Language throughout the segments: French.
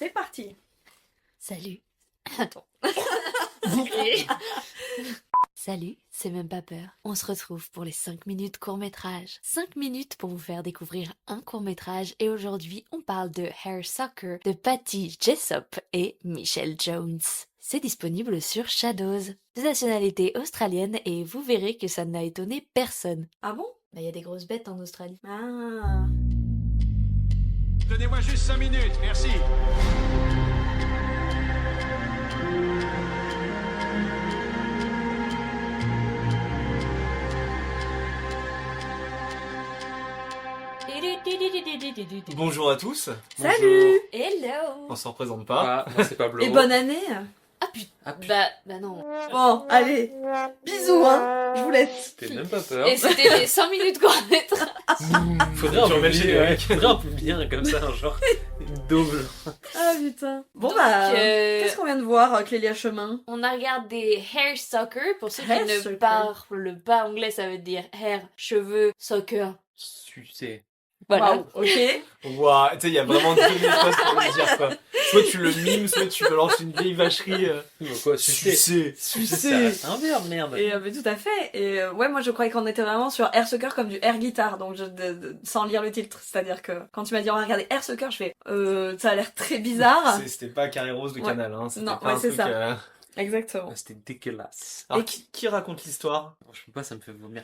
C'est parti. Salut. Attends. Salut, c'est même pas peur. On se retrouve pour les 5 minutes court-métrage. 5 minutes pour vous faire découvrir un court-métrage et aujourd'hui on parle de Hair Sucker de Patty Jessop et Michelle Jones. C'est disponible sur Shadows, de nationalité australienne et vous verrez que ça n'a étonné personne. Ah bon? Bah y a des grosses bêtes en Australie. Ah. Donnez-moi juste 5 minutes, merci. Bonjour à tous. Salut. Hello. On se représente pas. Ah, moi c'est Pablo. Et bonne année. Ah putain. Ah, putain. Bah non. Bon, allez. Bisous, hein. Je vous laisse. T'es même pas peur. Et c'était les 5 minutes court-métrage. Faudrait un Tu peu remets le bien, générique. faudrait un peu bien comme ça, genre double. Ah putain. Bon Donc, bah, qu'est-ce qu'on vient de voir, Clélia Chemin? On a regardé Hair Sucker. Pour ceux qui Hair ne sucker. parlent pas anglais, ça veut dire hair, cheveux, soccer. Sucé. Voilà. Waouh, ok. Waouh, tu sais, il y a vraiment deux méthodes pour le dire quoi. Soit tu le mimes, soit tu me lances une vieille vacherie. Quoi, sucé? Sucé. Sucé, Sucé. ça reste un verbe, merde. Et mais tout à fait. Et ouais, moi je croyais qu'on était vraiment sur Air Sucker comme du air guitar, donc sans lire le titre. C'est-à-dire que quand tu m'as dit on va regarder Air Sucker, je fais ça a l'air très bizarre. C'était pas Carré Rose de Ouais. Canal, hein. C'était Non, pas ouais, un c'est truc. ça. Exactement. Ah, c'était dégueulasse. Alors, Et qui raconte l'histoire? Je peux pas, ça me fait vomir.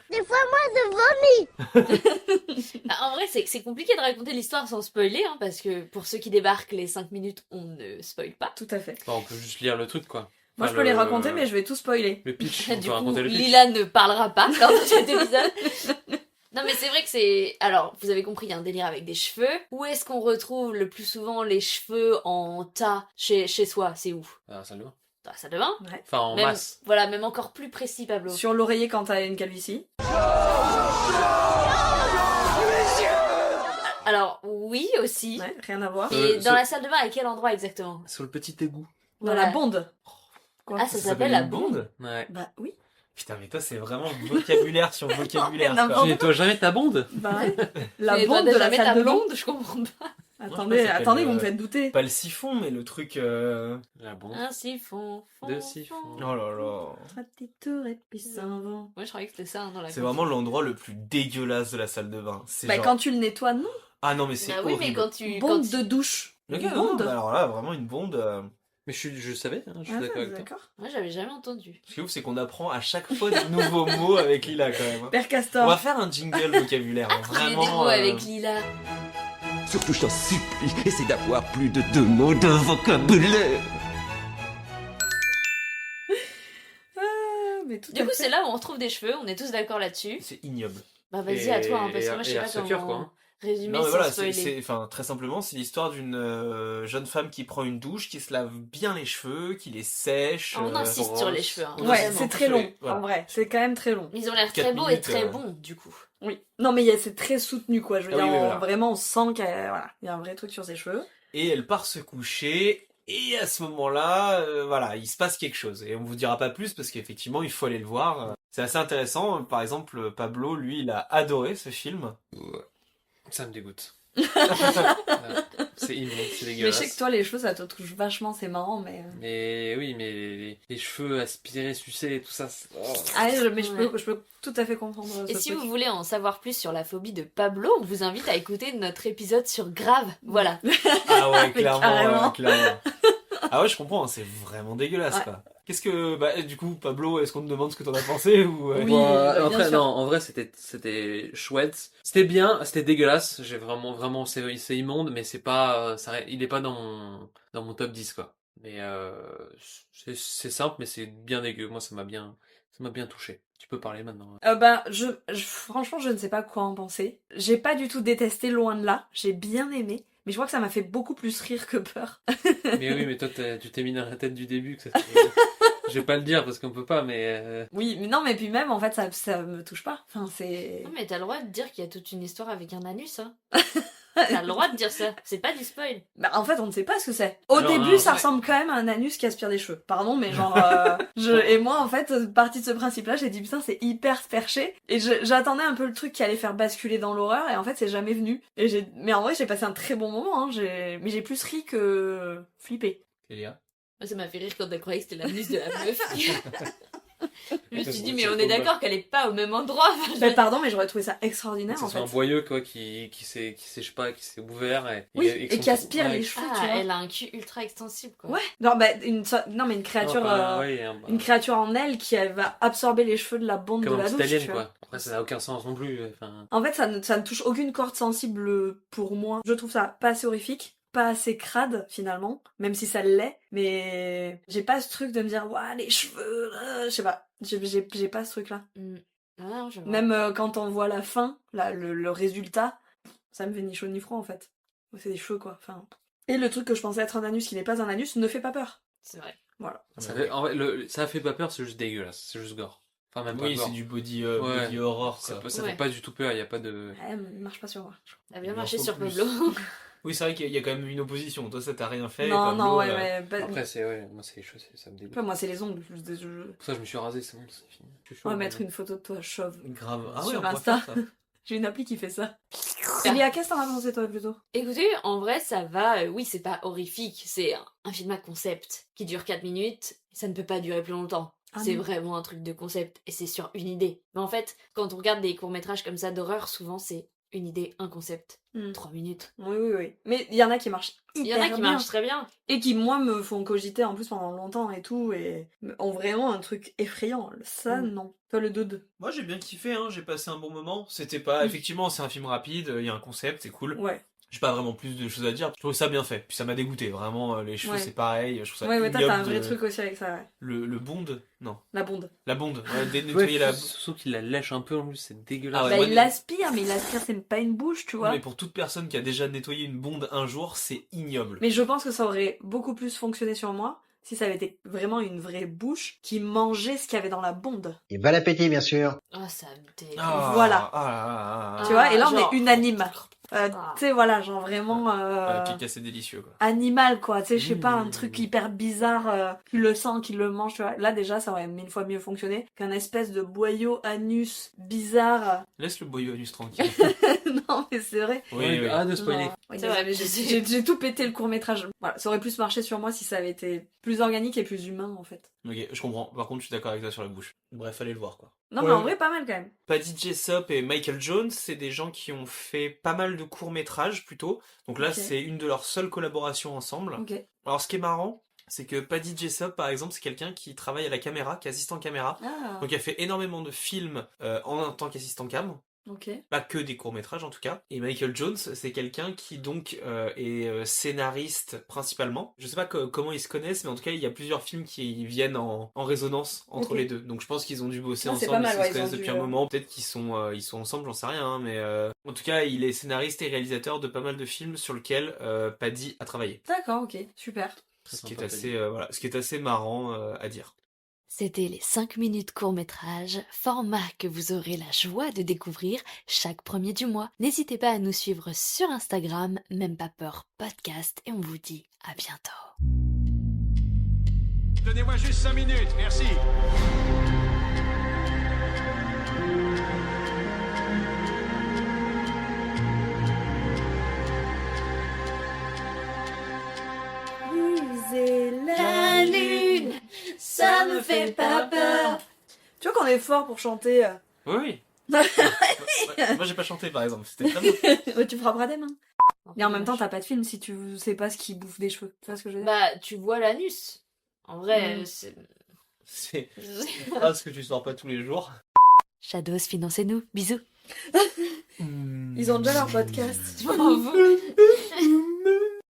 Bah, en vrai, c'est compliqué de raconter l'histoire sans spoiler, hein, parce que pour ceux qui débarquent les 5 minutes, on ne spoil pas. Tout à fait. Enfin, on peut juste lire le truc, quoi. Moi Enfin, je peux les le- raconter, mais je vais tout spoiler. Le pitch, on Du peut coup, raconter le pitch. Lila ne parlera pas lors de cet épisode. Non mais c'est vrai que c'est... Alors, vous avez compris, il y a un délire avec des cheveux. Où est-ce qu'on retrouve le plus souvent les cheveux en tas chez soi? C'est où? Ah, ça le va. Dans la salle de bain? Ouais. Enfin, en Même, masse. voilà, même encore plus précis, Pablo. Sur l'oreiller quand t'as une calvitie. Alors, oui aussi. Ouais, rien à voir. Mais dans sur- la salle de bain, à quel endroit exactement? Sur le petit égout. Dans Voilà. la bonde. Quoi? Ah, ça s'appelle la une bonde. Ouais. Bah oui. Putain, mais toi, c'est vraiment vocabulaire sur vocabulaire. Non, quoi. mais Tu nettoies jamais ta bonde? Bah ouais. La Mais toi, bonde t'as de la jamais salle ta de bain. blonde, je comprends pas. Attendez, ça attendez, s'appelle, vous me faites douter. Pas le siphon, mais le truc. La bonde. Un siphon. De siphon. Oh là là. Trois petites tourettes puis sans vent. Moi, je croyais que c'était ça, hein, dans la C'est vraiment l'endroit le plus dégueulasse de la salle de bain. C'est Bah genre... quand tu le nettoies, non. Ah non, mais c'est Ah oui, mais horrible. quand tu... Bonde quand tu- de douche. Ok, Une non, bonde. bah alors là, vraiment une bonde. Mais je savais, hein, je suis Ah, d'accord avec toi. d'accord. Moi, j'avais jamais entendu. Ce qui est ouf, c'est qu'on apprend à chaque fois des nouveaux mots avec Lila quand même. Père On Castor. va faire un jingle vocabulaire, hein, Il y a des vraiment. mots avec Lila. Surtout, je t'en supplie, essaie d'avoir plus de 2 mots de vocabulaire. Ah, mais tout Du à coup, fait. c'est là où on retrouve des cheveux, on est tous d'accord là-dessus. C'est ignoble. Bah vas-y, Et- à toi, hein, parce que et- moi, je et sais pas Air Sucker, comment quoi, hein. résumer Non, mais sans voilà, spoiler. enfin, très simplement, c'est l'histoire d'une jeune femme qui prend une douche, qui se lave bien les cheveux, qui les sèche. On insiste sur les cheveux. Hein. on Ouais, insiste c'est beaucoup très sur long. les- voilà. En vrai, c'est quand même très long. Ils ont l'air 4 très beaux et minutes, très bons, du coup. Oui. Non, mais c'est très soutenu, quoi. Je veux Ah dire, oui, oui, voilà. vraiment, on sent qu'il y a, voilà, il y a un vrai truc sur ses cheveux. Et elle part se coucher. Et à ce moment-là, voilà, il se passe quelque chose. Et on vous dira pas plus parce qu'effectivement, il faut aller le voir. C'est assez intéressant. Par exemple, Pablo, lui, il a adoré ce film. Ça me dégoûte. C'est immonde, c'est Mais je dégueulasse. sais que toi, les cheveux, ça te touche vachement, c'est marrant, mais... Mais oui, mais les cheveux aspirés, sucés, tout ça. Oh. Ah, mais je Ouais. peux tout à fait comprendre Et ce si truc. vous voulez en savoir plus sur la phobie de Pablo, on vous invite à écouter notre épisode sur Grave. Voilà. Ah ouais, Mais clairement. carrément. Clairement. Ah ouais, je comprends, hein, c'est vraiment dégueulasse, Ouais. quoi. Qu'est-ce que... Bah, du coup, Pablo, est-ce qu'on te demande ce que t'en as pensé ou... Oui. Bon, bien après, sûr. non, en vrai, c'était chouette. C'était bien, c'était dégueulasse. J'ai vraiment, c'est immonde, mais c'est pas, il est pas dans mon top 10, quoi. Mais, c'est simple, mais c'est bien dégueu. Moi, ça m'a bien touché. Tu peux parler maintenant. Ben, franchement, je ne sais pas quoi en penser. J'ai pas du tout détesté, loin de là. J'ai bien aimé. Mais je crois que ça m'a fait beaucoup plus rire que peur. Mais oui, mais toi, tu t'es mis dans la tête du début que ça je vais pas le dire parce qu'on peut pas, mais, Oui, mais non, mais puis même, en fait, ça me touche pas. Enfin, c'est... Non, mais t'as le droit de dire qu'il y a toute une histoire avec un anus, hein. T'as le droit de dire ça. C'est pas du spoil. Bah, en fait, on ne sait pas ce que c'est. Au Alors, début, non, ça ouais. ressemble quand même à un anus qui aspire des cheveux. Pardon, mais genre, et moi, en fait, partie de ce principe-là, j'ai dit, putain, c'est hyper perché. Et j'attendais un peu le truc qui allait faire basculer dans l'horreur, et en fait, c'est jamais venu. Mais en vrai, j'ai passé un très bon moment, hein. Mais j'ai plus ri que flippé. Kélia. Moi, ça m'a fait rire quand t'as croyé que c'était l'anus de la meuf. Je me suis dit, C'est mais on trop est d'accord qu'elle est pas au même endroit. Mais pardon, mais j'aurais trouvé ça extraordinaire, C'est en fait. un boyeux quoi qui s'est je sais pas qui s'est ouvert Oui, et et qui aspire ouais. les cheveux, tu Ah, vois. elle a un cul ultra extensible, quoi. Ouais. Non, bah, non, mais une Non, créature, pas- ouais, hein, bah, une créature en elle qui elle va absorber les cheveux de la bonde comme de un la petit douche, alien tu vois. quoi. Après ça n'a aucun sens non plus. Enfin, En fait, ça ne touche aucune corde sensible pour moi. Je trouve ça pas assez horrifique, pas assez crade finalement, même si ça l'est. Mais j'ai pas ce truc de me dire, ouah, les cheveux, je sais pas. J'ai pas ce truc-là. Mm. Ah, non, je vois. Même quand on voit la fin, là, le résultat, ça me fait ni chaud ni froid en fait. C'est des cheveux quoi. Enfin. Et le truc que je pensais être un anus qui n'est pas un anus ne fait pas peur. C'est vrai. Voilà. ça fait, en fait, ça fait pas peur, c'est juste dégueulasse, c'est juste gore. Enfin même pas Oui, gore. c'est du body, Ouais. body horror, Ça, quoi. ça Ouais. fait pas du tout peur, il y a pas de. Ouais, mais il marche pas sur moi. T'as bien Il en marché faut sur plus. Pablo. Oui, c'est vrai qu'il y a quand même une opposition. Toi, ça t'a rien fait. Non, Pablo, non, ouais. Bah, Après c'est ouais, moi c'est les cheveux, ça me dégoûte. après, moi, c'est les ongles. Pour ça je me suis rasé, c'est bon, c'est fini. Je suis On va chaud, mettre une photo de toi chauve. Grave. Ah Sur ouais, on pourrait Insta. faire ça. J'ai une appli qui fait ça. Elia, qu'est-ce que t'en as pensé toi plutôt? Écoutez, en vrai, ça va. Oui, c'est pas horrifique. C'est un film à concept qui dure 4 minutes. Ça ne peut pas durer plus longtemps. Ah C'est non. vraiment un truc de concept et c'est sur une idée. Mais en fait, quand on regarde des courts-métrages comme ça d'horreur, souvent c'est une idée, un concept. Hmm. 3 minutes. Oui. Mais il y en a qui marchent Il y en a hyper qui bien. marchent très bien. Et qui, moi, me font cogiter en plus pendant longtemps et tout, et ont vraiment un truc effrayant. Ça, Mm. non. Toi, le dude. Moi, j'ai bien kiffé, hein. J'ai passé un bon moment. C'était pas. Effectivement, c'est un film rapide. Il y a un concept, c'est cool. Ouais. J'ai pas vraiment plus de choses à dire. Je trouve ça bien fait. Puis ça m'a dégoûté. Vraiment, les cheveux, Ouais. c'est pareil. Je trouve ça Ouais, mais toi, t'as un ignoble vrai de- truc aussi avec ça, ouais. Le bond. Non. La bonde. La bonde. Ouais, Ouais, nettoyer la. sauf qu'il la lèche un peu en plus, c'est dégueulasse. Ah ouais, Bah, moi, il l'aspire, mais il aspire, c'est pas une bouche, tu vois. Mais pour toute personne qui a déjà nettoyé une bonde un jour, c'est ignoble. Mais je pense que ça aurait beaucoup plus fonctionné sur moi si ça avait été vraiment une vraie bouche qui mangeait ce qu'il y avait dans la bonde. Et bon appétit, bien sûr. Ah, ça me dégoûte. Voilà. Ah. Tu vois, et là, on genre- est unanime. Ah. Tu sais, voilà, genre vraiment... Pique, c'est délicieux, quoi. animal quoi, tu sais, je sais pas, un Mmh. truc hyper bizarre, qui le sent, qui le mange, tu vois. Là déjà, ça aurait 1000 fois mieux fonctionné qu'un espèce de boyau anus bizarre. Laisse le boyau anus tranquille. Non, mais c'est vrai. Oui. Ah, de spoiler. Non. Oui, C'est vrai, désolée, c'est- j'ai tout pété le court-métrage. Voilà, ça aurait plus marché sur moi si ça avait été plus organique et plus humain, en fait. Ok, je comprends. Par contre, je suis d'accord avec toi sur la bouche. Bref, allez le voir, quoi. Non, Ouais. mais en vrai, pas mal quand même. Paddy Jessop et Michael Jones, c'est des gens qui ont fait pas mal de courts-métrages, plutôt. Donc là, Ok. c'est une de leurs seules collaborations ensemble. Ok. Alors, ce qui est marrant, c'est que Paddy Jessop, par exemple, c'est quelqu'un qui travaille à la caméra, qui est assistant caméra. Ah, Donc, il a fait énormément de films en tant qu'assistant cam. ok. Pas que des courts-métrages, en tout cas. Et Michael Jones, c'est quelqu'un qui, donc, est scénariste, principalement. Je sais pas comment ils se connaissent, mais en tout cas, il y a plusieurs films qui viennent en résonance entre Ok. les deux. Donc, je pense qu'ils ont dû bosser Ah, c'est ensemble, pas mal, ils ouais, se ils connaissent ont depuis dû, un moment. Peut-être qu'ils sont ensemble, j'en sais rien, hein, mais en tout cas, il est scénariste et réalisateur de pas mal de films sur lesquels Paddy a travaillé. D'accord, ok, super. Ce qui est Sympa, assez, voilà, ce qui est assez marrant à dire. C'était les 5 minutes court-métrage, format que vous aurez la joie de découvrir chaque premier du mois. N'hésitez pas à nous suivre sur Instagram, même pas peur podcast, et on vous dit à bientôt. Donnez-moi juste 5 minutes, merci. Viser la lune, ça me fait pas peur. Tu vois qu'on est fort pour chanter. Oui. Moi, j'ai pas chanté, par exemple. C'était très bien. Ouais, tu frapperas des mains. Mais en même temps, t'as pas de film si tu sais pas ce qui bouffe des cheveux. Tu vois ce que je veux dire? Bah, tu vois l'anus. En vrai, Mm. c'est... C'est une phrase que tu sors pas tous les jours. Shadows, financez-nous. Bisous. Ils ont déjà leur podcast. Je m'en fous.